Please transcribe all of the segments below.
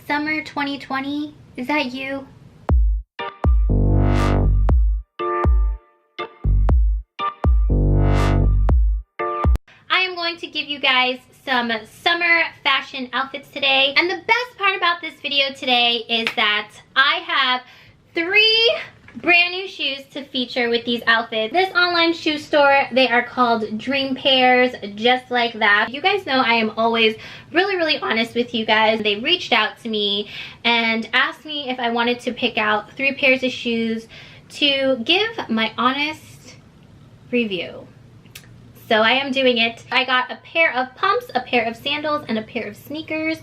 Summer 2020? Is that you? I am going to give you guys some summer fashion outfits today. And the best part about this video today is that I have 3 brand new shoes to feature with these outfits. This online shoe store, they are called Dream Pairs, just like that. You guys know I am always really honest with you guys. They reached out to me and asked me if I wanted to pick out 3 pairs of shoes to give my honest review. So I am doing it. I got a pair of pumps, a pair of sandals, and a pair of sneakers.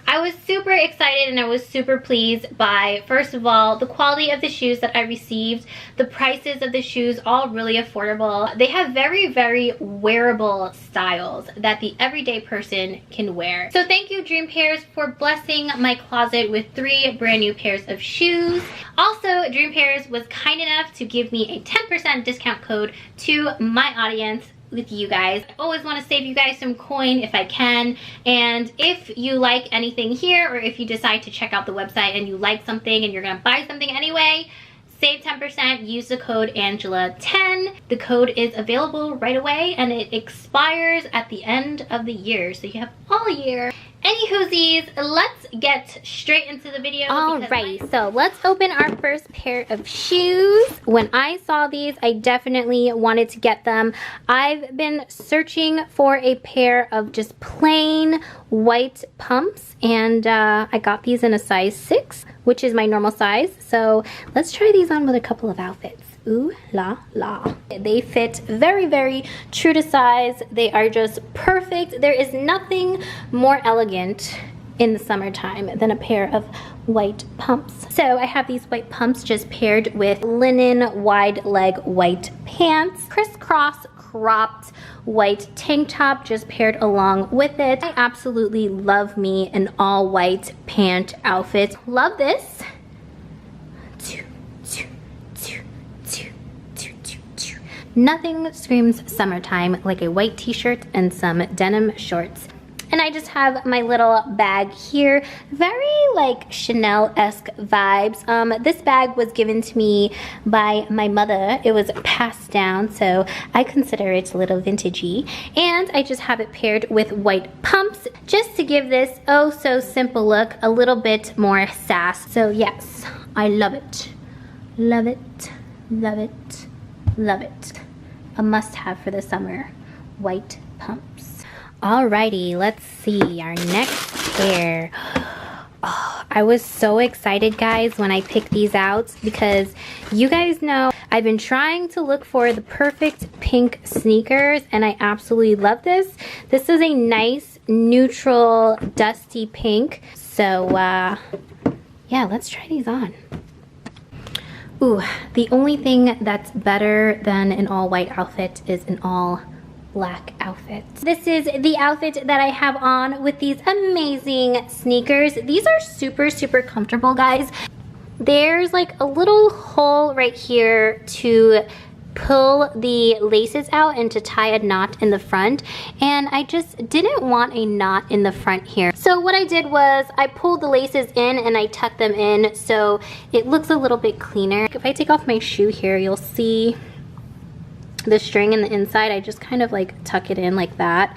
I was super excited and I was super pleased by, first of all, the quality of the shoes that I received. The prices of the shoes, all really affordable. They have very wearable styles that the everyday person can wear. So thank you, Dream Pairs, for blessing my closet with 3 brand new pairs of shoes. Also, Dream Pairs was kind enough to give me a 10% discount code to my audience with you guys. I always want to save you guys some coin if I can, and if you like anything here, or if you decide to check out the website and you like something and you're gonna buy something anyway, save 10%, use the code Angela10. The code is available right away and it expires at the end of the year, so you have all year. Anywhoosies, let's get straight into the video. Alright, so let's open our first pair of shoes. When I saw these, I definitely wanted to get them. I've been searching for a pair of just plain white pumps, and I got these in a size 6, which is my normal size. So let's try these on with a couple of outfits. Ooh la la. They fit very true to size. They are just perfect. There is nothing more elegant in the summertime than a pair of white pumps. So I have these white pumps just paired with linen wide leg white pants, crisscross cropped white tank top just paired along with it. I absolutely love me an all white pant outfit. Love this. Nothing screams summertime like a white t-shirt and some denim shorts. And I just have my little bag here, very like Chanel-esque vibes. This bag was given to me by my mother. It was passed down, so I consider it a little vintagey. And I just have it paired with white pumps, just to give this oh so simple look a little bit more sass. So yes, I love it. Love it, love it, love it. A must-have for the summer, white pumps. Alrighty, let's see our next pair. Oh, I was so excited, guys, when I picked these out, because you guys know I've been trying to look for the perfect pink sneakers, and I absolutely love this. This is a nice neutral dusty pink. So yeah, let's try these on. Ooh, the only thing that's better than an all white outfit is an all black outfit. This is the outfit that I have on with these amazing sneakers. These are super comfortable, guys. There's like a little hole right here to pull the laces out and to tie a knot in the front, and I just didn't want a knot in the front here. So what I did was I pulled the laces in and I tucked them in so it looks a little bit cleaner. If I take off my shoe here, you'll see the string in the inside. I just kind of like tuck it in like that,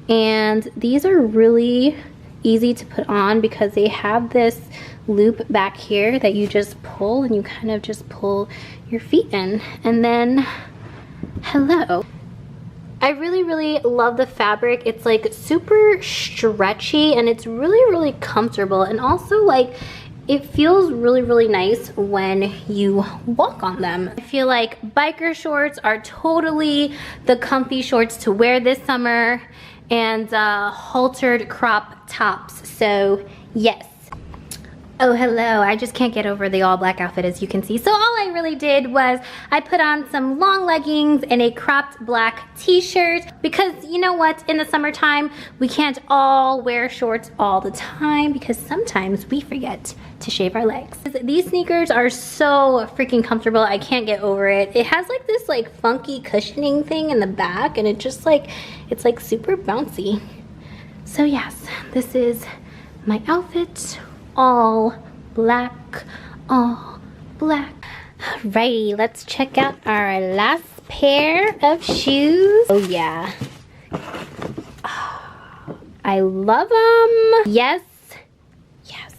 and these are really easy to put on because they have this loop back here that you just pull, and you kind of just pull your feet in, and then hello. I really love the fabric. It's like super stretchy and it's really comfortable, and also like it feels really nice when you walk on them. I feel like biker shorts are totally the comfy shorts to wear this summer, and haltered crop tops. So yes. Oh hello, I just can't get over the all black outfit, as you can see. So all I really did was I put on some long leggings and a cropped black t-shirt, because you know what, in the summertime we can't all wear shorts all the time because sometimes we forget to shave our legs. These sneakers are so freaking comfortable, I can't get over it. It has like this like funky cushioning thing in the back, and it just like, it's like super bouncy. So yes, this is my outfit. all black, all black. Alrighty, let's check out our last pair of shoes. Oh yeah. I love them. Yes, yes.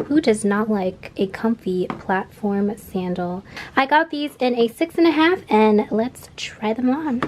Who does not like a comfy platform sandal? I got these in a 6.5 and let's try them on.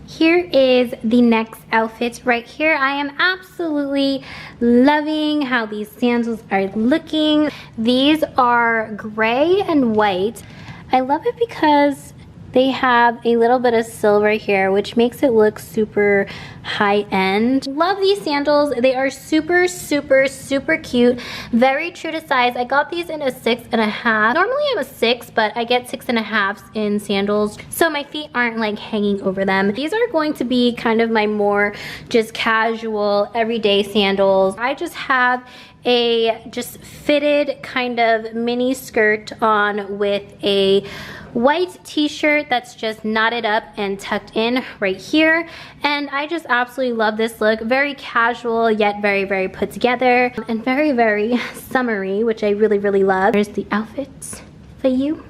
Here is the next outfit right here. I am absolutely loving how these sandals are looking. These are gray and white. I love it because they have a little bit of silver here, which makes it look super high-end. Love these sandals. They are super, super, super cute. Very true to size. I got these in a 6.5. Normally I'm a 6, but I get 6.5s in sandals, so my feet aren't like hanging over them. These are going to be kind of my more just casual, everyday sandals. I just have a just fitted kind of mini skirt on with a white t-shirt that's just knotted up and tucked in right here, and I just absolutely love this look. Very casual yet very, very put together and very, very summery, which I really, really love. There's the outfit for you.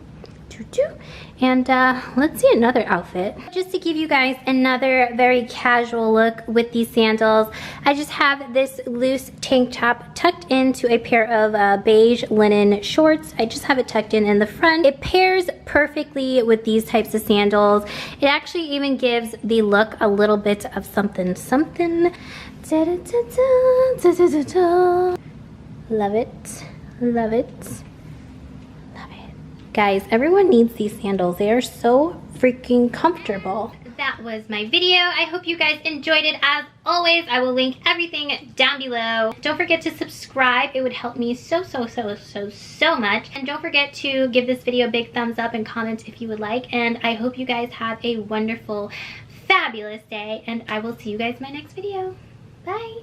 And let's see another outfit. Just to give you guys another very casual look with these sandals, I just have this loose tank top tucked into a pair of beige linen shorts. I just have it tucked in the front. It pairs perfectly with these types of sandals. It actually even gives the look a little bit of something, something. Da, da, da, da, da, da, da. Love it, love it. Guys, everyone needs these sandals. They are so freaking comfortable. That was my video. I hope you guys enjoyed it. As always, I will link everything down below. Don't forget to subscribe. It would help me so, so, so, so, so much. And don't forget to give this video a big thumbs up and comment if you would like. And I hope you guys have a wonderful, fabulous day. And I will see you guys in my next video. Bye.